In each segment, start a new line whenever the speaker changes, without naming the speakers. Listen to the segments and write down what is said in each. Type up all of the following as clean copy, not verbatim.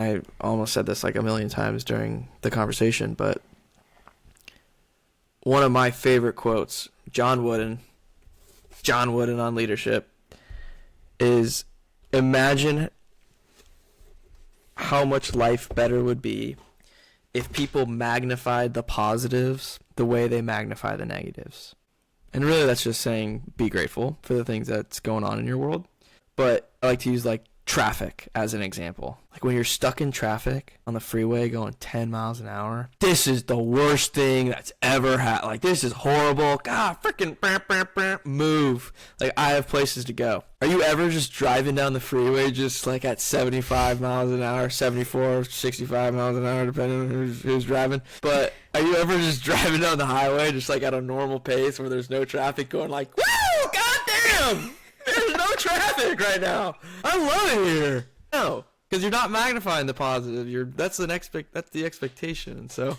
I almost said this like a million times during the conversation, but one of my favorite quotes, John Wooden on leadership, is imagine how much life better would be if people magnified the positives the way they magnify the negatives. And really that's just saying be grateful for the things that's going on in your world. But I like to use like traffic as an example. Like when you're stuck in traffic on the freeway going 10 miles an hour, this is the worst thing that's ever happened. Like, this is horrible. God, freaking move. Like, I have places to go. Are you ever just driving down the freeway just like at 75 miles an hour, 74, 65 miles an hour, depending on who's driving? But are you ever just driving down the highway just like at a normal pace where there's no traffic going like, woo, goddamn! There's no traffic right now. I love it here. No, because you're not magnifying the positive. That's the expectation. So,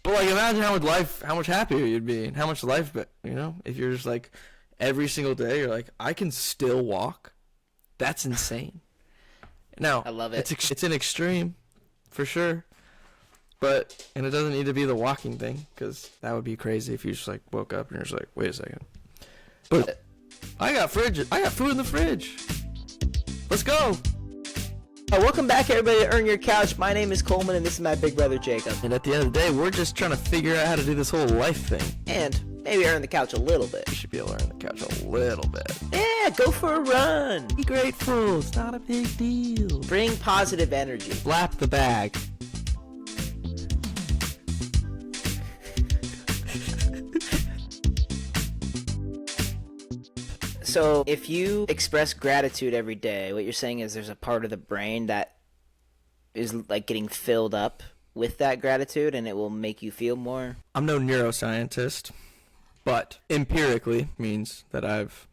but like, imagine how much happier you'd be, and how much life, if you're just like every single day, you're like, I can still walk. That's insane. Now,
I love it.
It's an extreme, for sure. And it doesn't need to be the walking thing, because that would be crazy if you just like woke up and you're just like, wait a second. But I got food in the fridge. Let's go.
Welcome back, everybody, to Earn Your Couch. My name is Coleman, and this is my big brother, Jacob.
And at the end of the day, we're just trying to figure out how to do this whole life thing.
And maybe earn the couch a little bit.
You should be able to earn the couch a little bit.
Yeah, go for a run.
Be grateful. It's not a big deal.
Bring positive energy.
Slap the bag.
So if you express gratitude every day, what you're saying is there's a part of the brain that is like getting filled up with that gratitude, and it will make you feel more.
I'm no neuroscientist, but empirically means that I've,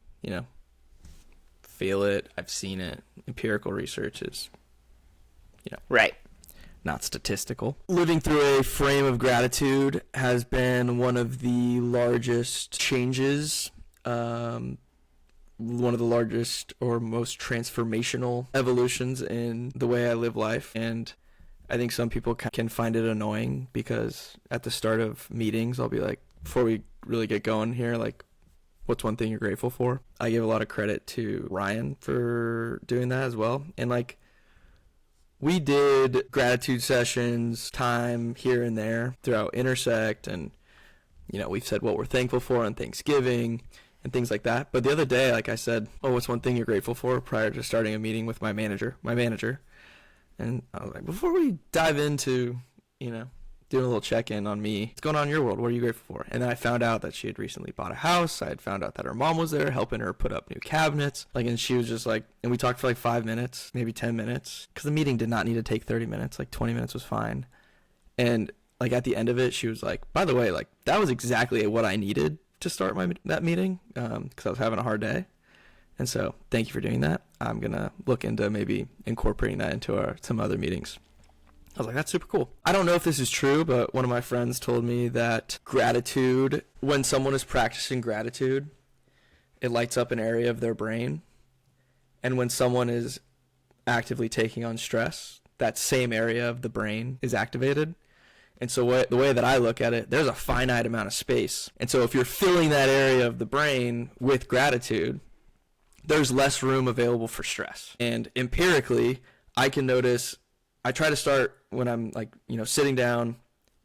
feel it, I've seen it. Empirical research is,
right.
Not statistical. Living through a frame of gratitude has been one of the largest changes, one of the largest or most transformational evolutions in the way I live life. And I think some people can find it annoying because at the start of meetings, I'll be like, before we really get going here, like, what's one thing you're grateful for? I give a lot of credit to Ryan for doing that as well. And like, we did gratitude sessions time here and there throughout Intersect, and we've said what we're thankful for on Thanksgiving and things like that. But the other day, like I said, what's one thing you're grateful for, prior to starting a meeting with my manager. And I was like, before we dive into, doing a little check-in on me, what's going on in your world? What are you grateful for? And then I found out that she had recently bought a house. I had found out that her mom was there helping her put up new cabinets. And she was just like, and we talked for like 5 minutes, maybe 10 minutes, because the meeting did not need to take 30 minutes. Like 20 minutes was fine. And like at the end of it, she was like, by the way, like that was exactly what I needed to start that meeting, because I was having a hard day. And so thank you for doing that. I'm going to look into maybe incorporating that into some other meetings. I was like, that's super cool. I don't know if this is true, but one of my friends told me that gratitude, when someone is practicing gratitude, it lights up an area of their brain. And when someone is actively taking on stress, that same area of the brain is activated. And so the way that I look at it, there's a finite amount of space. And so if you're filling that area of the brain with gratitude, there's less room available for stress. And empirically, I can notice, I try to start when I'm like, sitting down and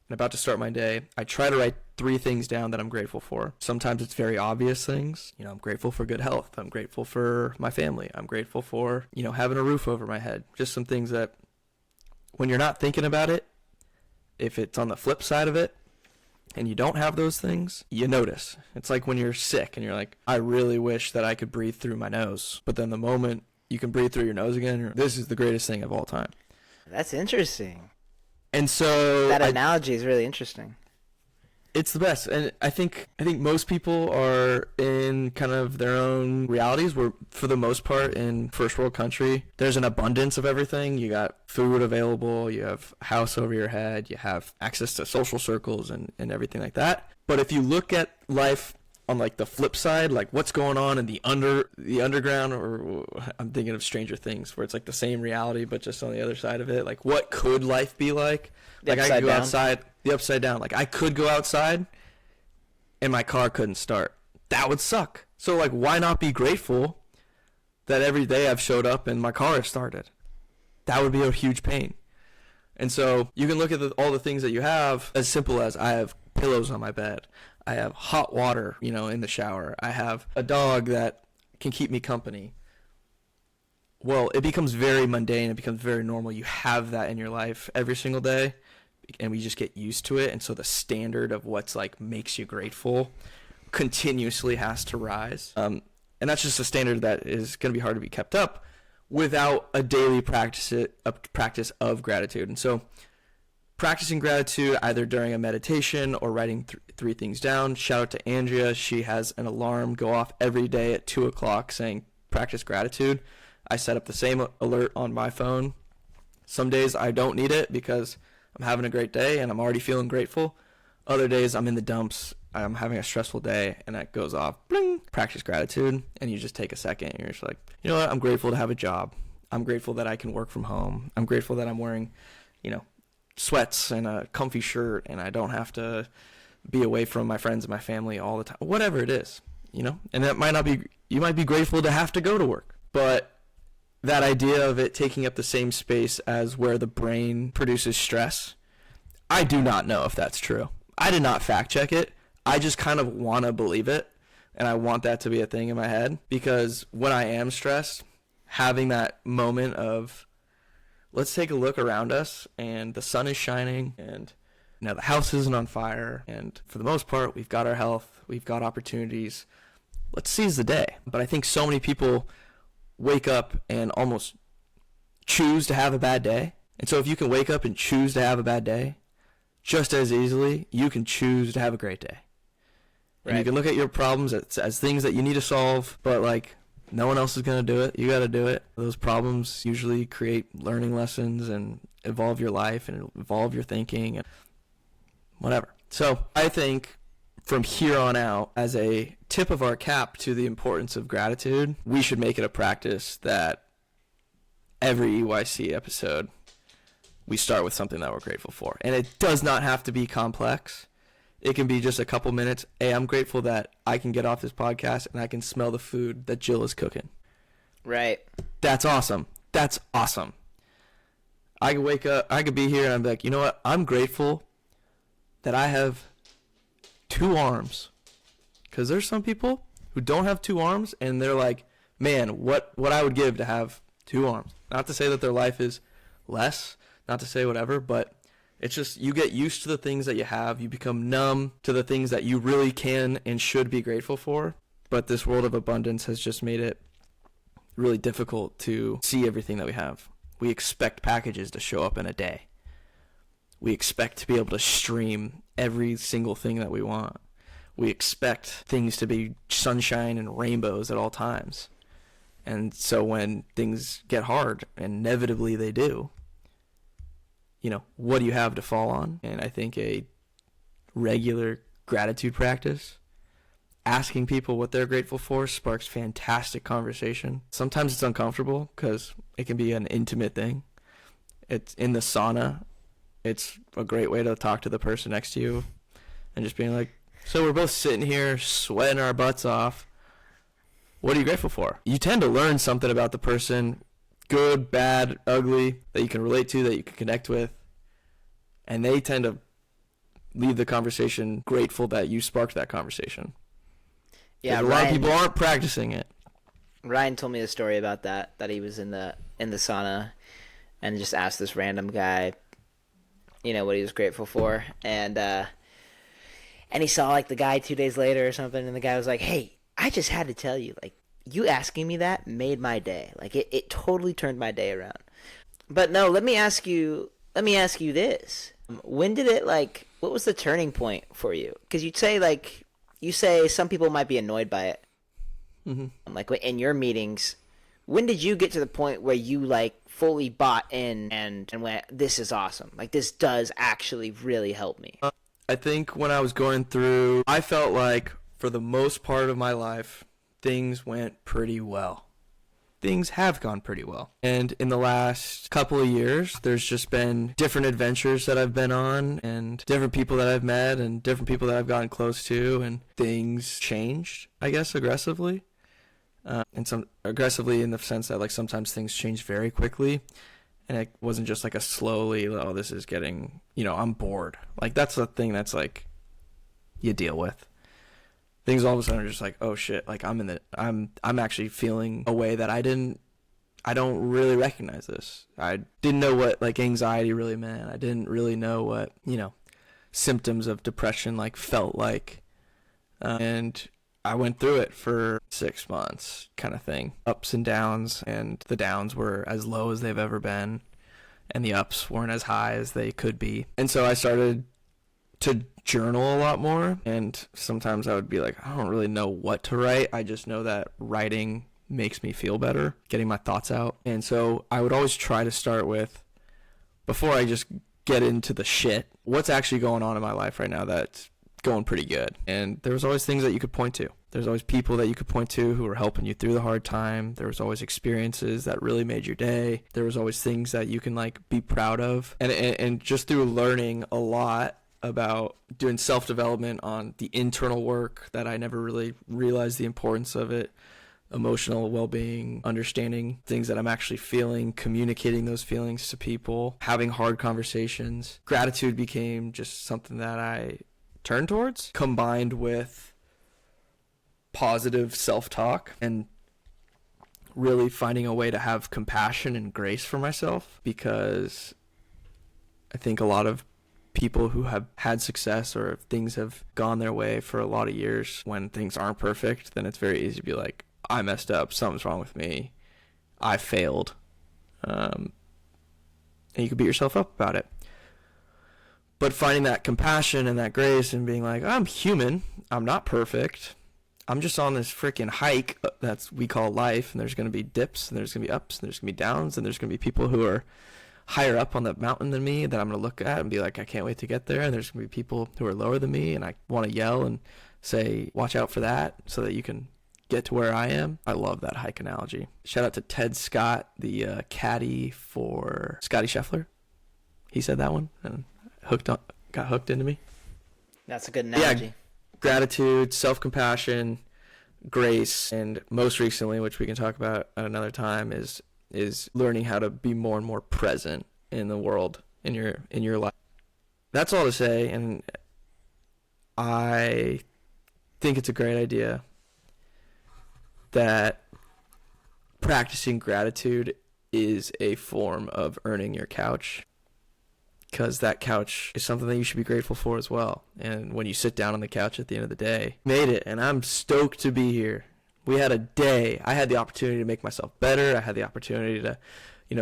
about to start my day, I try to write 3 things down that I'm grateful for. Sometimes it's very obvious things. I'm grateful for good health. I'm grateful for my family. I'm grateful for, having a roof over my head. Just some things that when you're not thinking about it, if it's on the flip side of it and you don't have those things, you notice. It's like when you're sick and you're like, I really wish that I could breathe through my nose. But then the moment you can breathe through your nose again, this is the greatest thing of all time.
That's interesting.
And so
that analogy is really interesting.
It's the best. And I think most people are in kind of their own realities where, for the most part, in first world country, there's an abundance of everything. You got food available, you have a house over your head, you have access to social circles and everything like that. But if you look at life on like the flip side, like what's going on in the underground, or I'm thinking of Stranger Things, where it's like the same reality but just on the other side of it. Like, what could life be like? Like, I could go outside, the upside down. Like, I could go outside and my car couldn't start. That would suck. So like, why not be grateful that every day I've showed up and my car has started? That would be a huge pain. And so you can look at all the things that you have, as simple as I have pillows on my bed. I have hot water, in the shower. I have a dog that can keep me company. Well, it becomes very mundane. It becomes very normal. You have that in your life every single day, and we just get used to it. And so the standard of what's like makes you grateful continuously has to rise. And that's just a standard that is going to be hard to be kept up without a daily practice of gratitude. And so practicing gratitude either during a meditation or writing three things down. Shout out to Andrea. She has an alarm go off every day at 2 o'clock saying practice gratitude. I set up the same alert on my phone. Some days I don't need it because I'm having a great day and I'm already feeling grateful. Other days I'm in the dumps. I'm having a stressful day and that goes off. Bling, practice gratitude. And you just take a second and you're just like, you know what? I'm grateful to have a job. I'm grateful that I can work from home. I'm grateful that I'm wearing, sweats and a comfy shirt and I don't have to be away from my friends and my family all the time. Whatever it is, and that might not be, you might be grateful to have to go to work, but that idea of it taking up the same space as where the brain produces stress, I do not know if that's true. I did not fact check it. I just kind of want to believe it, and I want that to be a thing in my head, because when I am stressed, having that moment of, let's take a look around us, and the sun is shining, and the house isn't on fire, and for the most part, we've got our health, we've got opportunities. Let's seize the day. But I think so many people wake up and almost choose to have a bad day. And so if you can wake up and choose to have a bad day, just as easily, you can choose to have a great day. Right. And you can look at your problems as things that you need to solve, but like, no one else is going to do it. You got to do it. Those problems usually create learning lessons and evolve your life and evolve your thinking and whatever. So I think from here on out, as a tip of our cap to the importance of gratitude, we should make it a practice that every EYC episode, we start with something that we're grateful for. And it does not have to be complex. It can be just a couple minutes. Hey, I'm grateful that I can get off this podcast and I can smell the food that Jill is cooking.
Right.
That's awesome. That's awesome. I could wake up, I could be here and I'm like, you know what? I'm grateful that I have 2 arms. Because there's some people who don't have 2 arms and they're like, man, what I would give to have 2 arms. Not to say that their life is less, not to say whatever, but it's just you get used to the things that you have. You become numb to the things that you really can and should be grateful for. But this world of abundance has just made it really difficult to see everything that we have. We expect packages to show up in a day. We expect to be able to stream every single thing that we want. We expect things to be sunshine and rainbows at all times. And so when things get hard, inevitably they do, what do you have to fall on? And I think a regular gratitude practice, asking people what they're grateful for, sparks fantastic conversation. Sometimes it's uncomfortable because it can be an intimate thing. It's in the sauna. It's a great way to talk to the person next to you and just being like, so we're both sitting here sweating our butts off. What are you grateful for? You tend to learn something about the person, good, bad, ugly, that you can relate to, that you can connect with. And they tend to leave the conversation grateful that you sparked that conversation. Yeah, a lot of people aren't practicing it.
Ryan told me a story about that he was in the sauna and just asked this random guy, what he was grateful for. And he saw like the guy 2 days later or something, and the guy was like, hey, I just had to tell you, like, you asking me that made my day. Like, it totally turned my day around. But no, let me ask you this. When did it, what was the turning point for you? Because you say some people might be annoyed by it. Mm-hmm. Like, in your meetings, when did you get to the point where you, fully bought in and went, this is awesome. Like, this does actually really help me?
I think when I was going through, I felt like for the most part of my life, things went pretty well. Things have gone pretty well. And in the last couple of years, there's just been different adventures that I've been on and different people that I've met and different people that I've gotten close to, and things changed, I guess, aggressively. And some aggressively in the sense that, like, sometimes things change very quickly. And it wasn't just like a slowly, oh, this is getting, I'm bored. Like, that's the thing that's like you deal with. Things all of a sudden are just like, oh shit, like I'm actually feeling a way that I don't really recognize this. I didn't know what like anxiety really meant. I didn't really know what, symptoms of depression like felt like. And I went through it for 6 months kind of thing. Ups and downs, and the downs were as low as they've ever been, and the ups weren't as high as they could be. And so I started to journal a lot more, and sometimes I would be like, I don't really know what to write. I just know that writing makes me feel better, getting my thoughts out. And so I would always try to start with, before I just get into the shit, what's actually going on in my life right now that's going pretty good. And there was always things that you could point to. There's always people that you could point to who were helping you through the hard time. There was always experiences that really made your day. There was always things that you can like be proud of. And just through learning a lot about doing self-development on the internal work that I never really realized the importance of it, emotional well-being, understanding things that I'm actually feeling, communicating those feelings to people, having hard conversations. Gratitude became just something that I turned towards, combined with positive self-talk and really finding a way to have compassion and grace for myself, because I think a lot of people who have had success or if things have gone their way for a lot of years, when things aren't perfect, then it's very easy to be like, I messed up, something's wrong with me, I failed. And you can beat yourself up about it. But finding that compassion and that grace and being like, I'm human, I'm not perfect, I'm just on this freaking hike that's we call life, and there's going to be dips, and there's going to be ups, and there's going to be downs, and there's going to be people who are higher up on the mountain than me that I'm going to look at and be like, I can't wait to get there. And there's going to be people who are lower than me, and I want to yell and say, watch out for that so that you can get to where I am. I love that hike analogy. Shout out to Ted Scott, the caddy for Scotty Scheffler. He said that one and got hooked into me.
That's a good analogy.
Yeah, gratitude, self-compassion, grace, and most recently, which we can talk about at another time, is learning how to be more and more present in the world, in your life. That's all to say, and I think it's a great idea that practicing gratitude is a form of earning your couch, because that couch is something that you should be grateful for as well. And when you sit down on the couch at the end of the day, made it, and I'm stoked to be here. We had a day. I had the opportunity to make myself better. I had the opportunity to,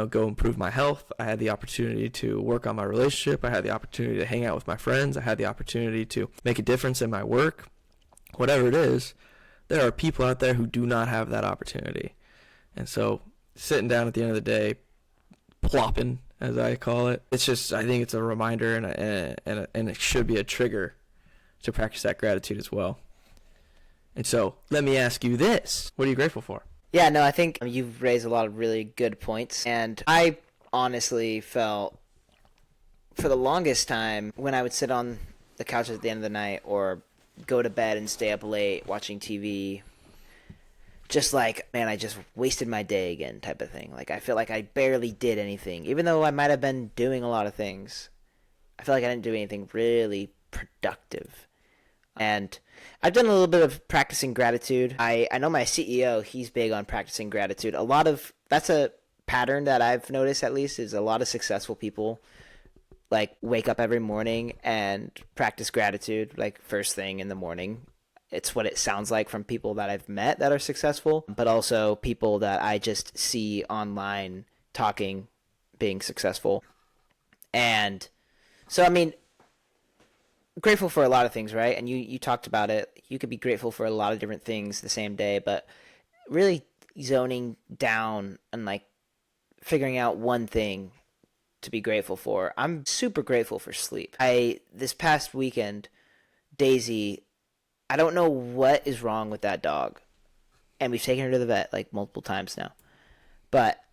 go improve my health. I had the opportunity to work on my relationship. I had the opportunity to hang out with my friends. I had the opportunity to make a difference in my work. Whatever it is, there are people out there who do not have that opportunity. And so sitting down at the end of the day, plopping, as I call it, it's just, I think it's a reminder and it should be a trigger to practice that gratitude as well. And so let me ask you this. What are you grateful for?
Yeah, no, I think you've raised a lot of really good points. And I honestly felt for the longest time when I would sit on the couch at the end of the night or go to bed and stay up late watching TV, just like, man, I just wasted my day again type of thing. Like, I feel like I barely did anything. Even though I might have been doing a lot of things, I feel like I didn't do anything really productive. And I've done a little bit of practicing gratitude. I know my CEO, he's big on practicing gratitude. That's a pattern that I've noticed, at least, is a lot of successful people like wake up every morning and practice gratitude like first thing in the morning. It's what it sounds like from people that I've met that are successful, but also people that I just see online talking, being successful. And so, I mean, grateful for a lot of things, right? And you talked about it. You could be grateful for a lot of different things the same day, but really zoning down and like figuring out one thing to be grateful for. I'm super grateful for sleep. This past weekend, Daisy, I don't know what is wrong with that dog. And we've taken her to the vet like multiple times now. But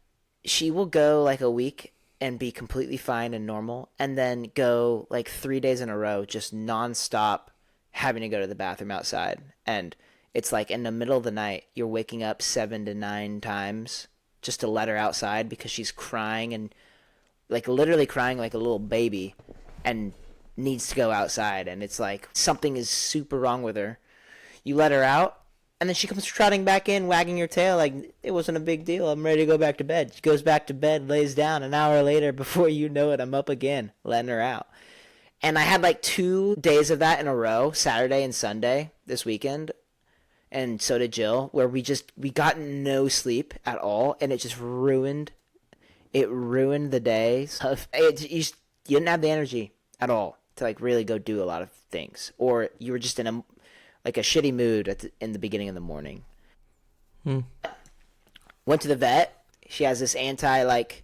she will go like a week and be completely fine and normal, and then go like 3 days in a row just nonstop having to go to the bathroom outside. And it's like in the middle of the night, you're waking up 7 to 9 times just to let her outside because she's crying and like literally crying like a little baby and needs to go outside. And it's like something is super wrong with her. You let her out, and then she comes trotting back in, wagging her tail like it wasn't a big deal. I'm ready to go back to bed. She goes back to bed, lays down. An hour later, before you know it, I'm up again, letting her out. And I had like 2 days of that in a row, Saturday and Sunday this weekend. And so did Jill, where we got no sleep at all, and it just ruined the days. You didn't have the energy at all to like really go do a lot of things, or you were just in a shitty mood in the beginning of the morning. Went to the vet. She has this diarrheal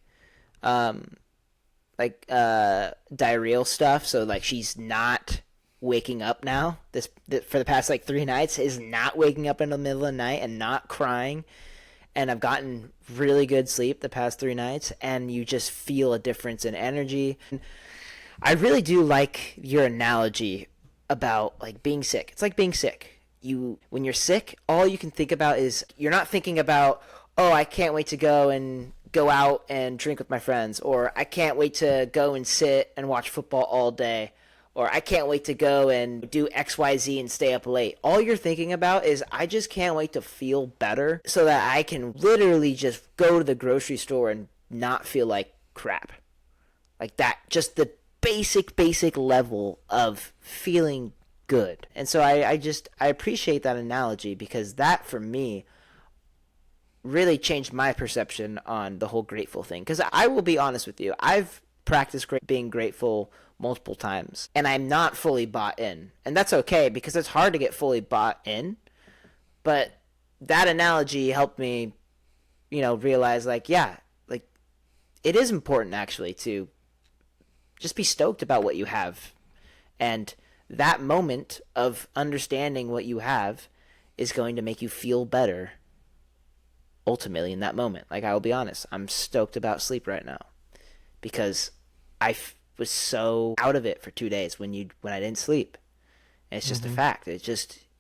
stuff, so like she's not waking up now. For the past like 3 nights is not waking up in the middle of the night and not crying. And I've gotten really good sleep the past 3 nights, and you just feel a difference in energy. I really do like your analogy about like being sick. It's like being sick. When you're sick, all you can think about is, you're not thinking about, oh, I can't wait to go out and drink with my friends, or I can't wait to go and sit and watch football all day, or I can't wait to go and do XYZ and stay up late. All you're thinking about is, I just can't wait to feel better so that I can literally just go to the grocery store and not feel like crap. Like that, just the basic level of feeling good. And so I appreciate that analogy, because that for me really changed my perception on the whole grateful thing. Because I will be honest with you, I've practiced being grateful multiple times, and I'm not fully bought in. And that's okay, because it's hard to get fully bought in. But that analogy helped me, realize like, yeah, like it is important actually to just be stoked about what you have. And that moment of understanding what you have is going to make you feel better ultimately in that moment. Like, I will be honest, I'm stoked about sleep right now, because I was so out of it for 2 days when I didn't sleep. And it's just a fact.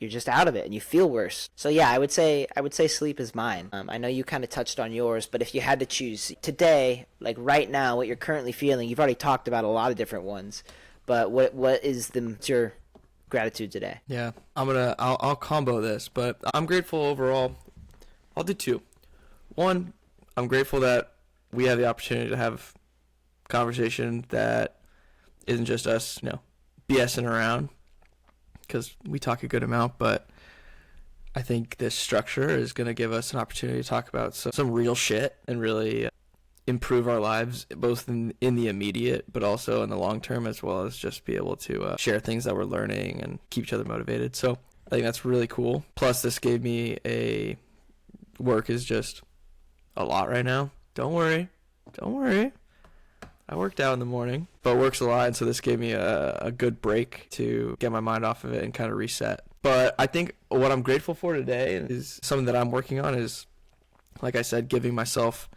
You're just out of it and you feel worse. So yeah, I would say sleep is mine. I know you kind of touched on yours, but if you had to choose today, like right now, what you're currently feeling, you've already talked about a lot of different ones, but what's your gratitude today?
Yeah, I'll combo this, but I'm grateful overall. I'll do 2. 1, I'm grateful that we have the opportunity to have conversation that isn't just us, BSing around, because we talk a good amount, but I think this structure is going to give us an opportunity to talk about some real shit and really improve our lives, both in the immediate, but also in the long term, as well as just be able to share things that we're learning and keep each other motivated. So I think that's really cool. Plus, this gave me work is just a lot right now. Don't worry. I worked out in the morning, but work's a lot, and so this gave me a good break to get my mind off of it and kind of reset. But I think what I'm grateful for today is something that I'm working on is, like I said, giving myself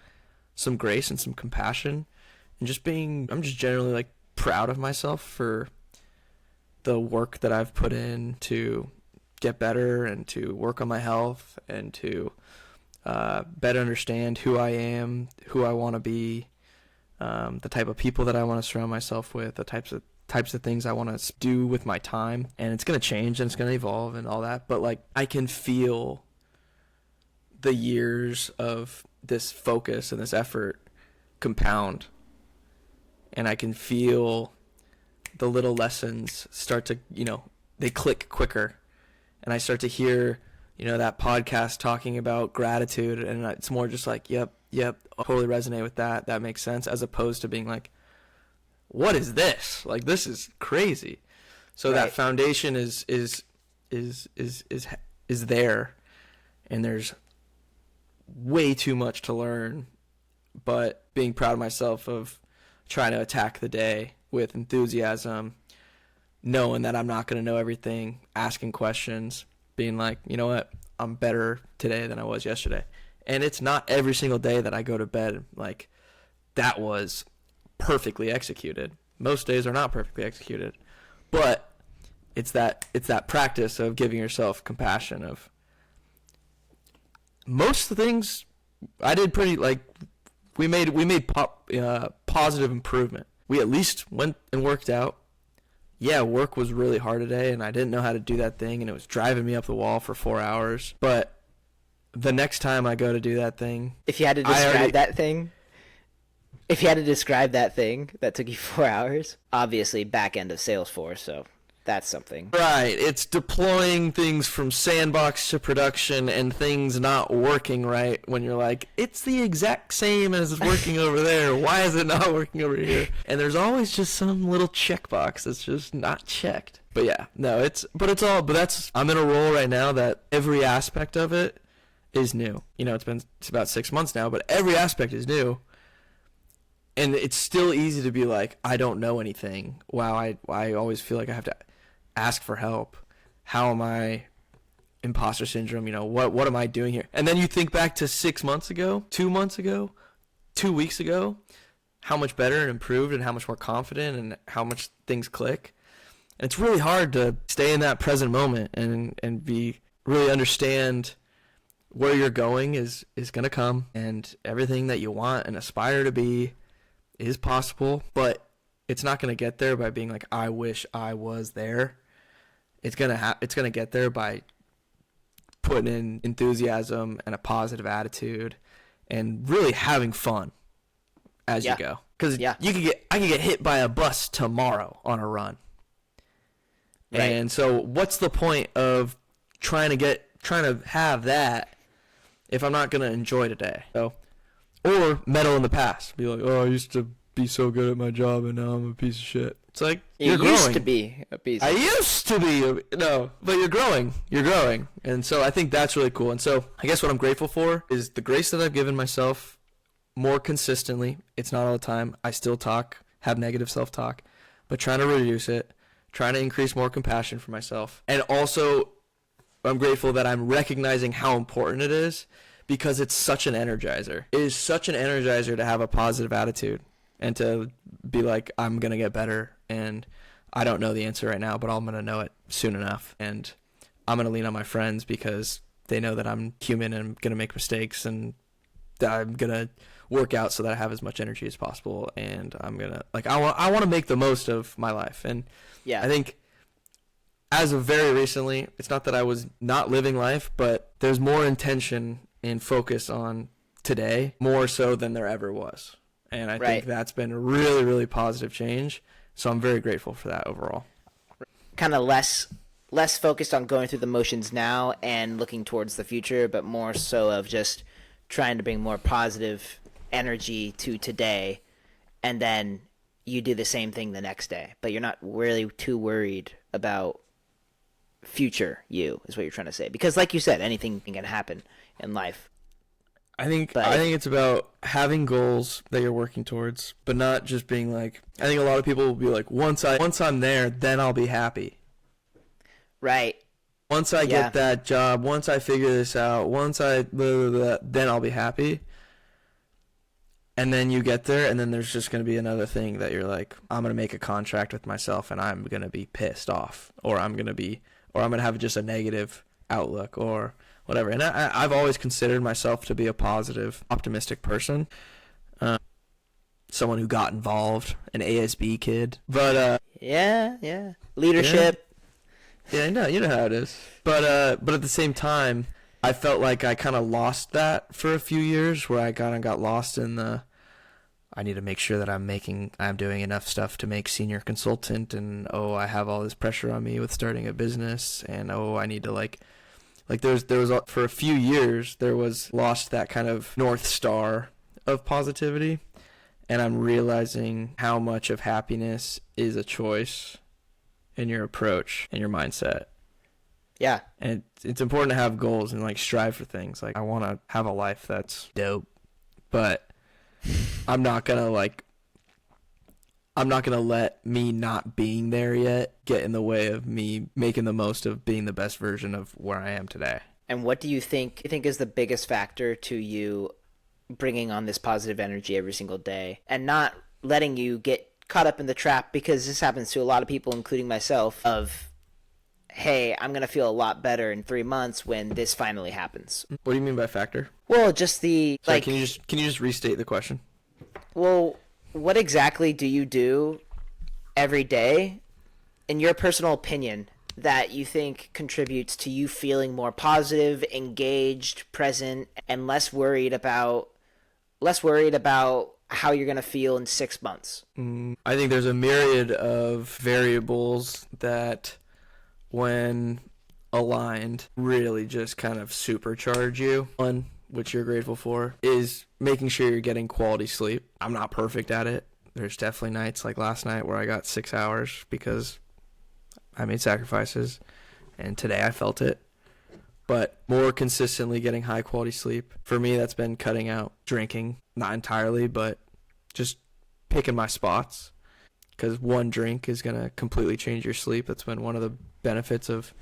some grace and some compassion, and I'm just generally like proud of myself for the work that I've put in to get better and to work on my health and to better understand who I am, who I want to be, the type of people that I want to surround myself with, the types of things I want to do with my time. And it's going to change and it's going to evolve and all that. But like, I can feel the years of this focus and this effort compound. And I can feel the little lessons start to, they click quicker. And I start to hear, that podcast talking about gratitude. And it's more just like, yep, totally resonate with that. That makes sense. As opposed to being like, what is this? Like, this is crazy. So right. That foundation is there, and there's way too much to learn, but being proud of myself of trying to attack the day with enthusiasm, knowing that I'm not going to know everything, asking questions, being like, you know what, I'm better today than I was yesterday. And it's not every single day that I go to bed like that was perfectly executed. Most days are not perfectly executed. But it's that practice of giving yourself compassion of most of the things I did pretty like we made positive improvement. We at least went and worked out. Yeah, work was really hard today, and I didn't know how to do that thing, and it was driving me up the wall for 4 hours. But the next time I go to do that thing,
if you had to describe that thing, that took you 4 hours, obviously back end of Salesforce, so that's something.
Right, it's deploying things from sandbox to production and things not working right when you're like, it's the exact same as it's working over there. Why is it not working over here? And there's always just some little checkbox that's just not checked. But yeah, no, I'm in a role right now that every aspect of it is new. You know, it's about 6 months now, but every aspect is new. And it's still easy to be like, I don't know anything. Wow, I always feel like I have to ask for help. How am I imposter syndrome? You know, what am I doing here? And then you think back to 6 months ago, 2 months ago, 2 weeks ago, how much better and improved and how much more confident and how much things click. And it's really hard to stay in that present moment and be really understand where you're going is going to come, and everything that you want and aspire to be is possible, but it's not going to get there by being like, I wish I was there. It's going to get there by putting in enthusiasm and a positive attitude and really having fun as you go. Cuz I could get hit by a bus tomorrow on a run. Right. And so what's the point of trying to have that if I'm not going to enjoy today? So, or meddle in the past. Be like, oh, I used to be so good at my job and now I'm a piece of shit. It's like, you're growing.
Used to be a piece of shit.
I used to be. No, but you're growing. You're growing. And so I think that's really cool. And so I guess what I'm grateful for is the grace that I've given myself more consistently. It's not all the time. I still have negative self-talk, but trying to reduce it, trying to increase more compassion for myself. And also, I'm grateful that I'm recognizing how important it is because it's such an energizer. It is such an energizer to have a positive attitude and to be like, I'm going to get better, and I don't know the answer right now, but I'm going to know it soon enough. And I'm going to lean on my friends because they know that I'm human and I'm going to make mistakes, and that I'm going to work out so that I have as much energy as possible. And I'm going to, like, I want to make the most of my life. And yeah, I think as of very recently, it's not that I was not living life, but there's more intention and focus on today, more so than there ever was. And I think that's been a really, really positive change. So I'm very grateful for that overall.
Kind of less focused on going through the motions now and looking towards the future, but more so of just trying to bring more positive energy to today, and then you do the same thing the next day. But you're not really too worried about future you, is what you're trying to say. Because like you said, anything can happen in life.
I think it's about having goals that you're working towards, but not just being like, I think a lot of people will be like, once I'm there, then I'll be happy.
Right.
Once I get that job, once I figure this out, once I blah, blah, blah, then I'll be happy. And then you get there, and then there's just going to be another thing that you're like, I'm going to make a contract with myself, and I'm going to be pissed off, or I'm going to have just a negative outlook, or whatever. And I've always considered myself to be a positive, optimistic person. Someone who got involved, an ASB kid. But
yeah. Leadership.
Yeah, you know how it is. But at the same time, I felt like I kind of lost that for a few years, where I kind of got lost in I need to make sure that I'm doing enough stuff to make senior consultant, and I have all this pressure on me with starting a business, and I need to for a few years there was lost that kind of North Star of positivity, and I'm realizing how much of happiness is a choice in your approach and your mindset.
Yeah.
And it's important to have goals and like strive for things. Like, I want to have a life that's dope, but I'm not going to I'm not going to let me not being there yet get in the way of me making the most of being the best version of where I am today.
And what do you think is the biggest factor to you bringing on this positive energy every single day and not letting you get caught up in the trap? Because this happens to a lot of people, including myself, of, hey, I'm going to feel a lot better in 3 months when this finally happens.
What do you mean by factor?
Well, just the,
Sorry,
like...
Can you just restate the question?
Well, what exactly do you do every day, in your personal opinion, that you think contributes to you feeling more positive, engaged, present, and less worried about how you're going to feel in 6 months?
I think there's a myriad of variables that, when aligned, really just kind of supercharge you. One, which you're grateful for, is making sure you're getting quality sleep. I'm not perfect at it. There's definitely nights like last night where I got 6 hours because I made sacrifices, and today I felt it. But more consistently getting high quality sleep. For me, that's been cutting out drinking, not entirely, but just picking my spots, because one drink is going to completely change your sleep. That's been one of the benefits of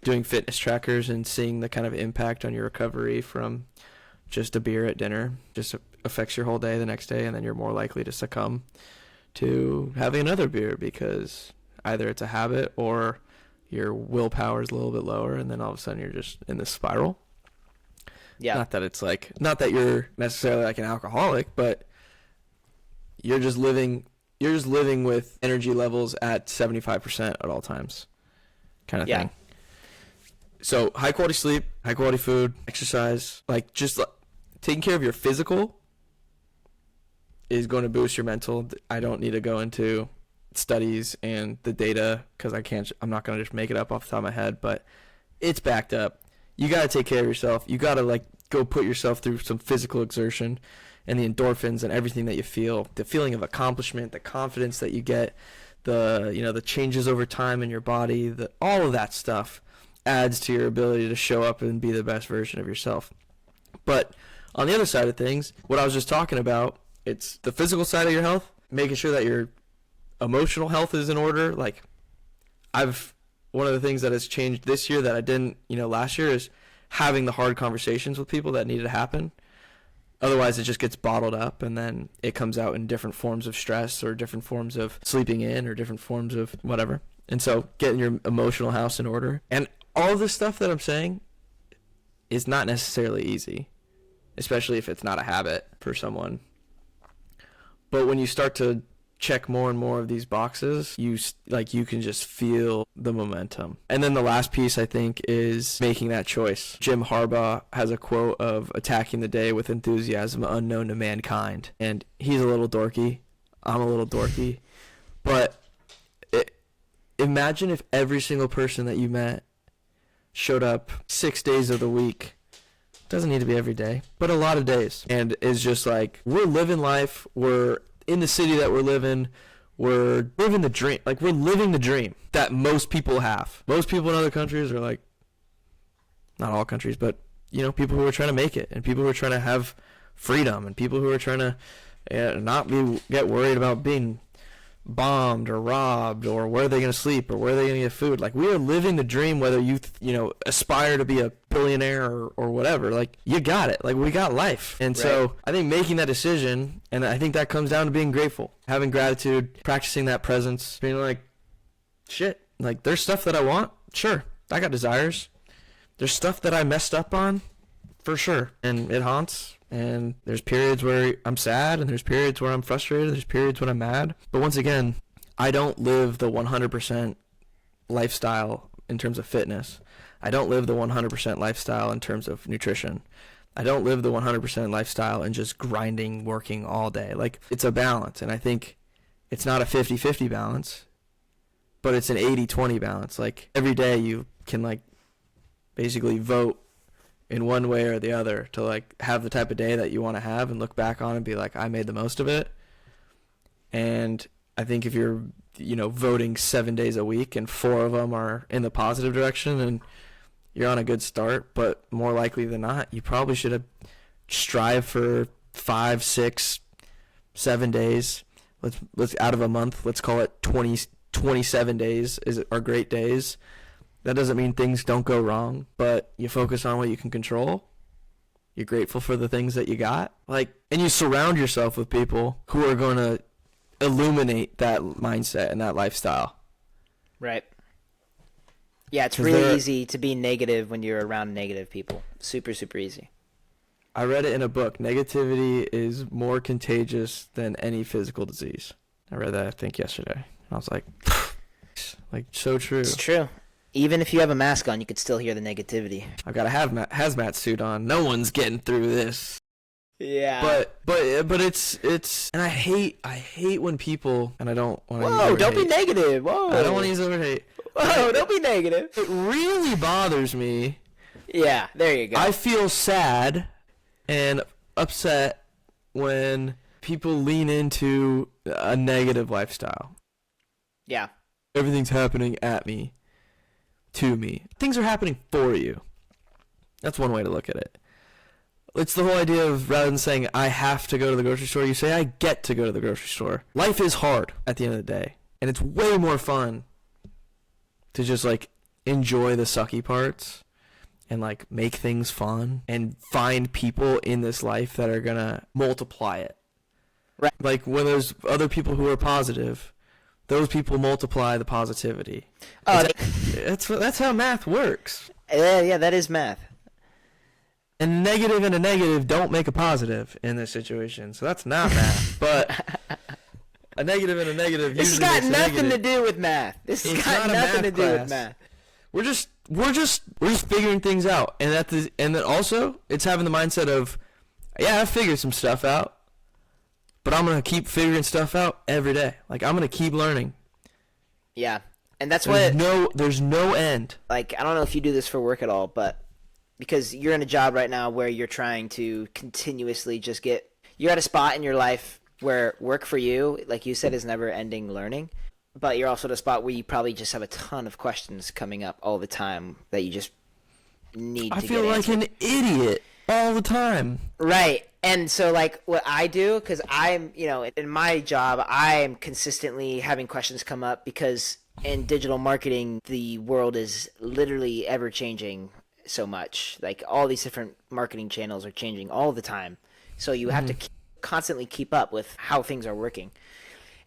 doing fitness trackers and seeing the kind of impact on your recovery from just a beer at dinner. Just affects your whole day the next day, and then you're more likely to succumb to having another beer because either it's a habit or your willpower is a little bit lower, and then all of a sudden you're just in this spiral.
Yeah.
Not that you're necessarily like an alcoholic, but you're just living with energy levels at 75% at all times, kind of thing. So high quality sleep, high quality food, exercise, taking care of your physical is going to boost your mental. I don't need to go into studies and the data because I'm not going to just make it up off the top of my head, but it's backed up. You got to take care of yourself. You got to go put yourself through some physical exertion, and the endorphins and everything that you feel, the feeling of accomplishment, the confidence that you get, the changes over time in your body, all of that stuff adds to your ability to show up and be the best version of yourself. But on the other side of things, what I was just talking about, it's the physical side of your health, making sure that your emotional health is in order. One of the things that has changed this year that I didn't, last year is having the hard conversations with people that needed to happen. Otherwise, it just gets bottled up, and then it comes out in different forms of stress or different forms of sleeping in or different forms of whatever. And so getting your emotional house in order. And all of this stuff that I'm saying is not necessarily easy, especially if it's not a habit for someone. But when you start to check more and more of these boxes, you can just feel the momentum. And then the last piece, I think, is making that choice. Jim Harbaugh has a quote of attacking the day with enthusiasm unknown to mankind. And he's a little dorky. I'm a little dorky. But imagine if every single person that you met showed up 6 days of the week. Doesn't need to be every day, but a lot of days. And is just we're living life. We're in the city that we're living. We're living the dream. We're living the dream that most people have. Most people in other countries are not all countries, but people who are trying to make it, and people who are trying to have freedom, and people who are trying to not get worried about being bombed or robbed, or where are they going to sleep, or where are they going to get food. We are living the dream, whether you aspire to be a billionaire or whatever. You got it. We got life. And so I think making that decision, and I think that comes down to being grateful, having gratitude, practicing that presence, being shit, there's stuff that I want. Sure, I got desires. There's stuff that I messed up on, for sure, and it haunts. And there's periods where I'm sad, and there's periods where I'm frustrated, there's periods when I'm mad. But once again, I don't live the 100% lifestyle in terms of fitness. I don't live the 100% lifestyle in terms of nutrition. I don't live the 100% lifestyle in just grinding, working all day. It's a balance, and I think it's not a 50-50 balance, but it's an 80-20 balance. Every day you can basically vote in one way or the other to have the type of day that you want to have and look back on and be I made the most of it. And I think if you're voting 7 days a week and 4 of them are in the positive direction, and you're on a good start. But more likely than not, you probably should have strive for 5, 6, 7 days. let's out of a month, let's call it 27 days are great days. That doesn't mean things don't go wrong, but you focus on what you can control. You're grateful for the things that you got. And you surround yourself with people who are going to illuminate that mindset and that lifestyle.
Right. Yeah, it's really easy to be negative when you're around negative people. Super, super easy.
I read it in a book. Negativity is more contagious than any physical disease. I read that, I think, yesterday. I was like, so true.
It's true. Even if you have a mask on, you could still hear the negativity.
I've got a hazmat suit on. No one's getting through this.
Yeah.
But it's and I hate when people, and I don't want to use the
Whoa,
word
don't
hate.
be negative. Whoa.
I don't want to use the word hate.
Whoa, don't be negative.
It really bothers me.
Yeah, there you go.
I feel sad and upset when people lean into a negative lifestyle.
Yeah.
Everything's happening at me, to me. Things are happening for you. That's one way to look at it. It's the whole idea of, rather than saying, I have to go to the grocery store, you say, I get to go to the grocery store. Life is hard at the end of the day. And it's way more fun to just, enjoy the sucky parts and, make things fun and find people in this life that are going to multiply it.
Right.
When there's other people who are positive, those people multiply the positivity. That's how math works.
Yeah, that is math.
And negative and a negative don't make a positive in this situation. So that's not math. But a negative and a negative
this
usually
has got
makes a
nothing
negative.
to do with math. This has got nothing to do with math.
We're just figuring things out. And then also it's having the mindset of, yeah, I figured some stuff out, but I'm going to keep figuring stuff out every day. I'm going to keep learning.
Yeah. And that's
there's no end.
I don't know if you do this for work at all, but because you're in a job right now where you're trying to continuously you're at a spot in your life where work for you, like you said, is never ending learning, but you're also at a spot where you probably just have a ton of questions coming up all the time that you just need to get answered. I feel like
an idiot all the time.
Right. And so what I do, because I'm, in my job, I'm consistently having questions come up because in digital marketing, the world is literally ever changing so much. All these different marketing channels are changing all the time. So you have to constantly keep up with how things are working.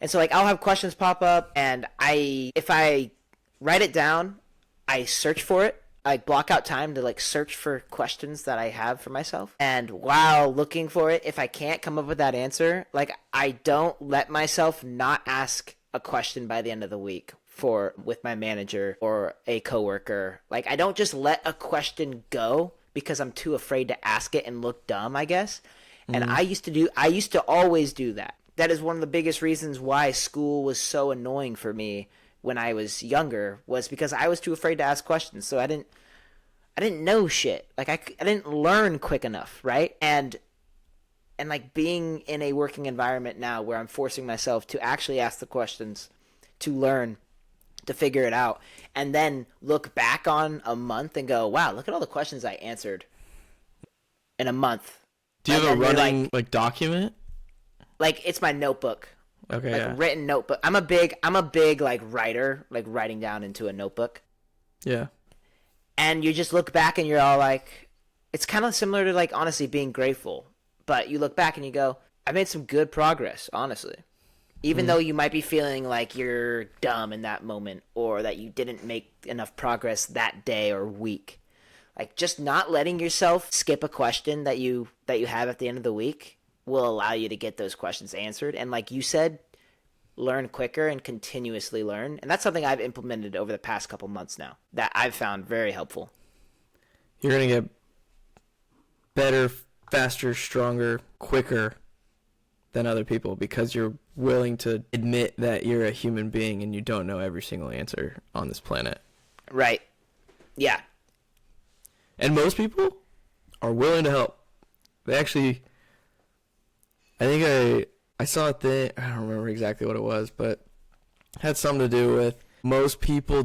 And so I'll have questions pop up, and if I write it down, I search for it. I block out time to search for questions that I have for myself. And while looking for it, if I can't come up with that answer, I don't let myself not ask a question by the end of the week with my manager or a coworker. I don't just let a question go because I'm too afraid to ask it and look dumb, I guess. And I used to always do that. That is one of the biggest reasons why school was so annoying for me when I was younger, was because I was too afraid to ask questions. So I didn't know shit. I didn't learn quick enough, right? And being in a working environment now where I'm forcing myself to actually ask the questions, to learn, to figure it out, and then look back on a month and go, wow, look at all the questions I answered in a month.
Do you have a running document?
It's my notebook.
Okay. Yeah.
Written notebook. I'm a big writer, writing down into a notebook.
Yeah.
And you just look back and you're all it's kind of similar to honestly being grateful, but you look back and you go, I made some good progress, honestly. Even though you might be feeling like you're dumb in that moment, or that you didn't make enough progress that day or week. Just not letting yourself skip a question that you have at the end of the week will allow you to get those questions answered. And like you said, learn quicker and continuously learn. And that's something I've implemented over the past couple months now that I've found very helpful.
You're going to get better, faster, stronger, quicker than other people because you're willing to admit that you're a human being and you don't know every single answer on this planet.
Right. Yeah.
And most people are willing to help. They actually, I think I saw a thing, I don't remember exactly what it was, but it had something to do with most people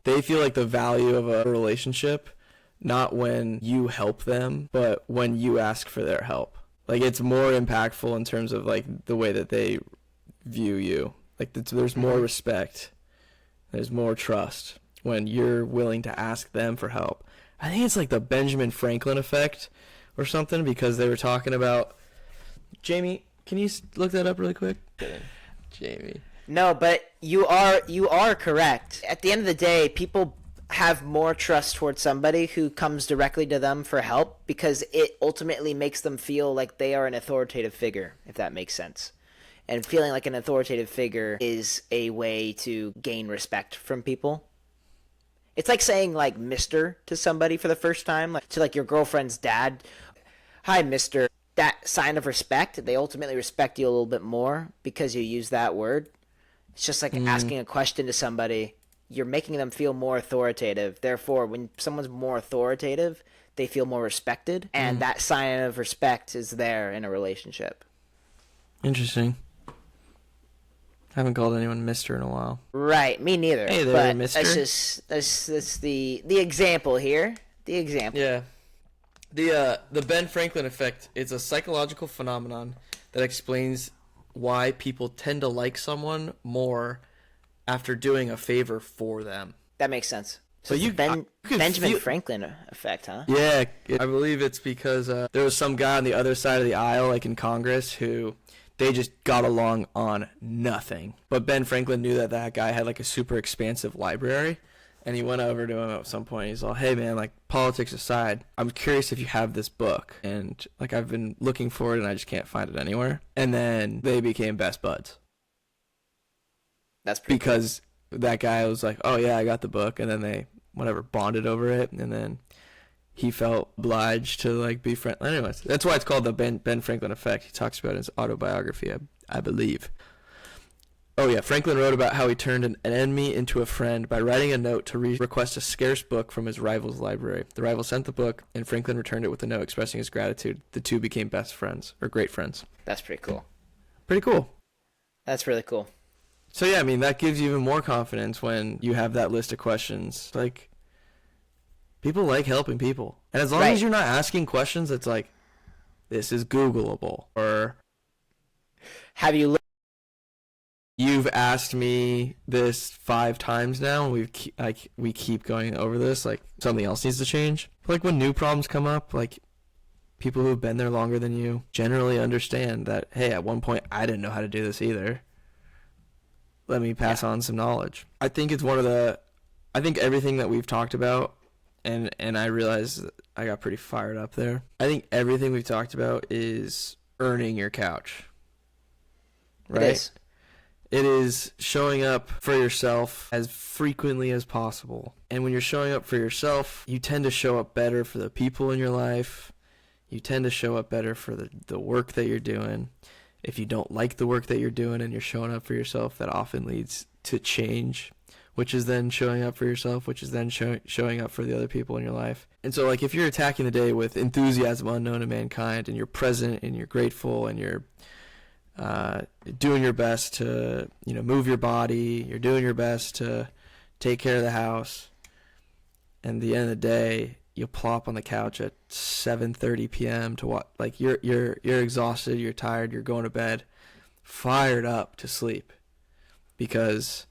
they feel like the value of a relationship, not when you help them, but when you ask for their help. It's more impactful in terms of the way that they view you. Like there's more respect, there's more trust when you're willing to ask them for help. I think it's like the Benjamin Franklin effect or something, because they were talking about. Jamie, can you look that up really quick? Jamie.
No, but you are correct. At the end of the day, people have more trust towards somebody who comes directly to them for help, because it ultimately makes them feel like they are an authoritative figure, if that makes sense. And feeling like an authoritative figure is a way to gain respect from people. It's like saying like Mr. to somebody for the first time, like to like your girlfriend's dad. Hi, Mr. That sign of respect. They ultimately respect you a little bit more because you use that word. It's just like asking a question to somebody. You're making them feel more authoritative. Therefore, when someone's more authoritative, they feel more respected. And that sign of respect is there in a relationship.
Interesting. I haven't called anyone Mr. in a while.
Right, me neither.
Hey there,
but
Mr.
That's the example here. The example.
Yeah. The Ben Franklin effect is a psychological phenomenon that explains why people tend to like someone more after doing a favor for them.
That makes sense. So
you
Benjamin Franklin effect, huh?
Yeah, I believe it's because there was some guy on the other side of the aisle, like in Congress, who they just got along on nothing. But Ben Franklin knew that guy had like a super expansive library, and he went over to him at some point. He's all, "Hey man, like politics aside, I'm curious if you have this book, and like I've been looking for it and I just can't find it anywhere." And then they became best buds.
That's pretty
because that guy was like, "Oh yeah, I got the book," and then they bonded over it, and then he felt obliged to like be friend. Anyways, that's why it's called the Ben Franklin effect. He talks about it in his autobiography, I believe. Oh yeah, Franklin wrote about how he turned an enemy into a friend by writing a note to request a scarce book from his rival's library. The rival sent the book, and Franklin returned it with a note expressing his gratitude. The two became best friends, or great friends.
That's pretty cool.
Pretty cool.
That's really cool.
So yeah, I mean, that gives you even more confidence when you have that list of questions. Like, people like helping people. And as long as you're not asking questions that's like, this is Googleable, or
have you
you've asked me this 5 times now, and we keep going over this, like something else needs to change. Like when new problems come up, like people who've been there longer than you generally understand that, hey, at one point I didn't know how to do this either. Let me pass on some knowledge. I think it's I think everything that we've talked about, and I realized I got pretty fired up there. I think everything we've talked about is earning your couch. Right?
It is.
It is showing up for yourself as frequently as possible. And when you're showing up for yourself, you tend to show up better for the people in your life. You tend to show up better for the work that you're doing. If you don't like the work that you're doing and you're showing up for yourself, that often leads to change, which is then showing up for yourself, which is then showing up for the other people in your life. And so, like, if you're attacking the day with enthusiasm unknown to mankind, and you're present and you're grateful and you're doing your best to, move your body, you're doing your best to take care of the house, and at the end of the day, you plop on the couch at 7:30 p.m. to watch. Like, you're exhausted, you're tired, you're going to bed, fired up to sleep, because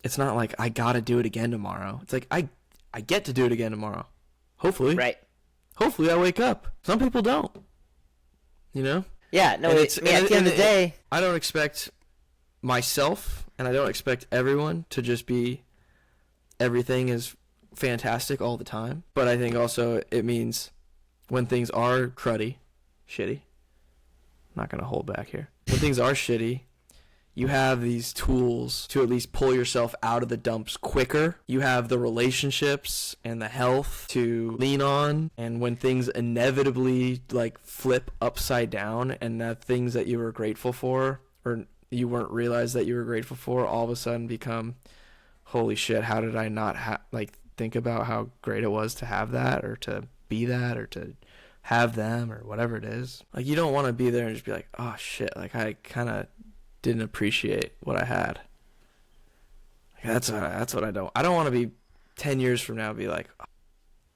it's not like I gotta do it again tomorrow. It's like I get to do it again tomorrow. Hopefully.
Right.
Hopefully I wake up. Some people don't.
Yeah, no, at the end of the day,
I don't expect myself, and I don't expect everyone to just be everything is fantastic all the time. But I think also it means when things are cruddy, shitty, I'm not going to hold back here. When things are shitty, you have these tools to at least pull yourself out of the dumps quicker. You have the relationships and the health to lean on. And when things inevitably flip upside down, and the things that you were grateful for, or you weren't realized that you were grateful for, all of a sudden become, holy shit, how did I not think about how great it was to have that, or to be that, or to have them, or whatever it is. Like, you don't want to be there and just be like, oh shit, like I kind of didn't appreciate what I had. That's what I don't want to be 10 years from now and be like, oh,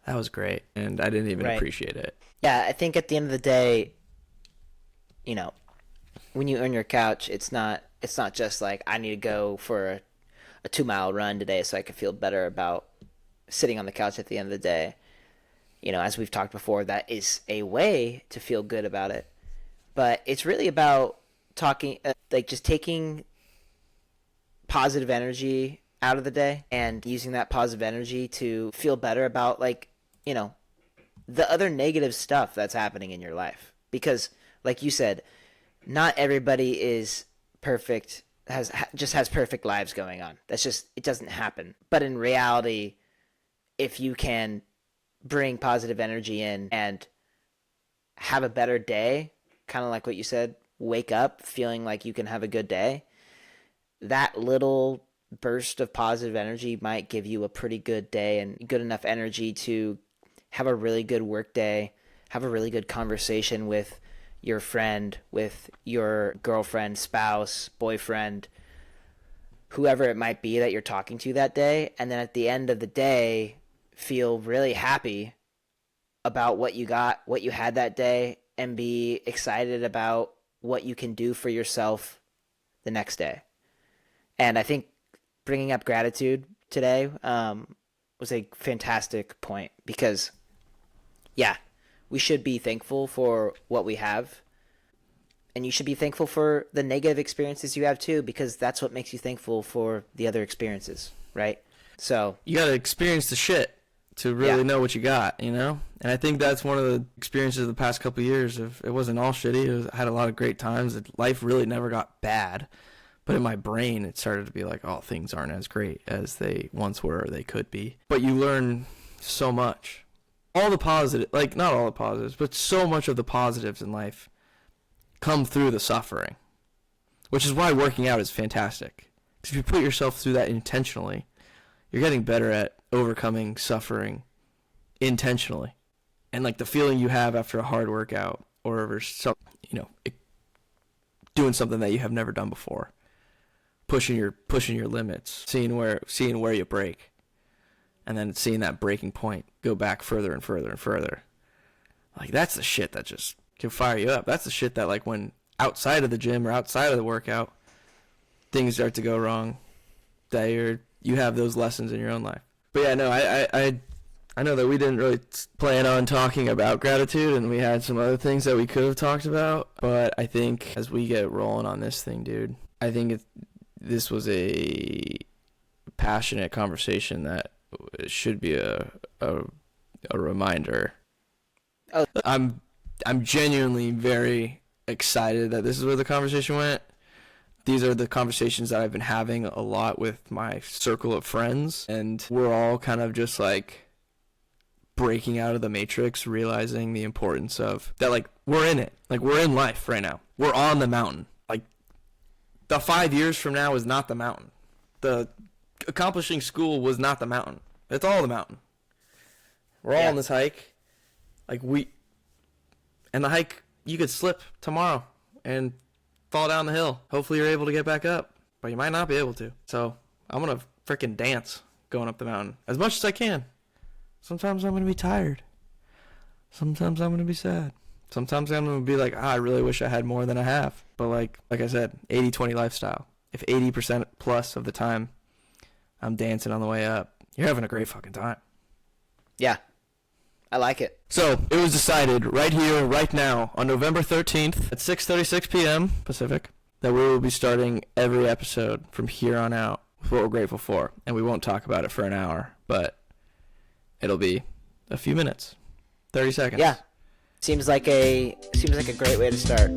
that was great, and I didn't even appreciate it.
Yeah, I think at the end of the day, when you earn your couch, it's not just like I need to go for a 2-mile run today so I can feel better about sitting on the couch at the end of the day. You know, as we've talked before, that is a way to feel good about it. But it's really about talking, like just taking positive energy out of the day and using that positive energy to feel better about, like, you know, the other negative stuff that's happening in your life. Because, like you said, not everybody is perfect, just has perfect lives going on. That's just, it doesn't happen. But in reality, if you can bring positive energy in and have a better day, kind of like what you said, wake up feeling like you can have a good day, that little burst of positive energy might give you a pretty good day and good enough energy to have a really good work day, have a really good conversation with your friend, with your girlfriend, spouse, boyfriend, whoever it might be that you're talking to that day. And then at the end of the day, feel really happy about what you got, what you had that day, and be excited about what you can do for yourself the next day. And I think bringing up gratitude today was a fantastic point because, yeah, we should be thankful for what we have. And you should be thankful for the negative experiences you have too, because that's what makes you thankful for the other experiences, right? So
you got to experience the shit to really know what you got, you know? And I think that's one of the experiences of the past couple of years. It wasn't all shitty. I had a lot of great times. Life really never got bad. But in my brain, it started to be like, oh, things aren't as great as they once were or they could be. But you learn so much. All the positive, like not all the positives, but so much of the positives in life come through the suffering. Which is why working out is fantastic. Because if you put yourself through that intentionally, you're getting better at overcoming suffering intentionally. And like the feeling you have after a hard workout or over some, you know, doing something that you have never done before. Pushing your limits, seeing where you break, and then seeing that breaking point go back further and further and further. Like that's the shit that just can fire you up. That's the shit that like when outside of the gym or outside of the workout, things start to go wrong, that you have those lessons in your own life. But yeah, no, I know that we didn't really plan on talking about gratitude, and we had some other things that we could have talked about. But I think as we get rolling on this thing, dude, I think this was a passionate conversation that should be a reminder.
Oh.
I'm genuinely very excited that this is where the conversation went. These are the conversations that I've been having a lot with my circle of friends, and we're all kind of just like breaking out of the matrix, realizing the importance of that. Like we're in it, like we're in life right now. We're on the mountain. The 5 years from now is not the mountain. The accomplishing school was not the mountain. It's all the mountain. We're all on this hike. And the hike, you could slip tomorrow and fall down the hill. Hopefully you're able to get back up, but you might not be able to. So I'm going to freaking dance going up the mountain as much as I can. Sometimes I'm going to be tired. Sometimes I'm going to be sad. Sometimes I'm going to be like, I really wish I had more than I have. But like I said, 80-20 lifestyle. If 80% plus of the time I'm dancing on the way up, you're having a great fucking time.
Yeah, I like it.
So it was decided right here, right now, on November 13th at 6:36 p.m. Pacific, that we will be starting every episode from here on out with what we're grateful for. And we won't talk about it for an hour, but it'll be a few minutes, 30 seconds.
Yeah. Seems like a great way to start.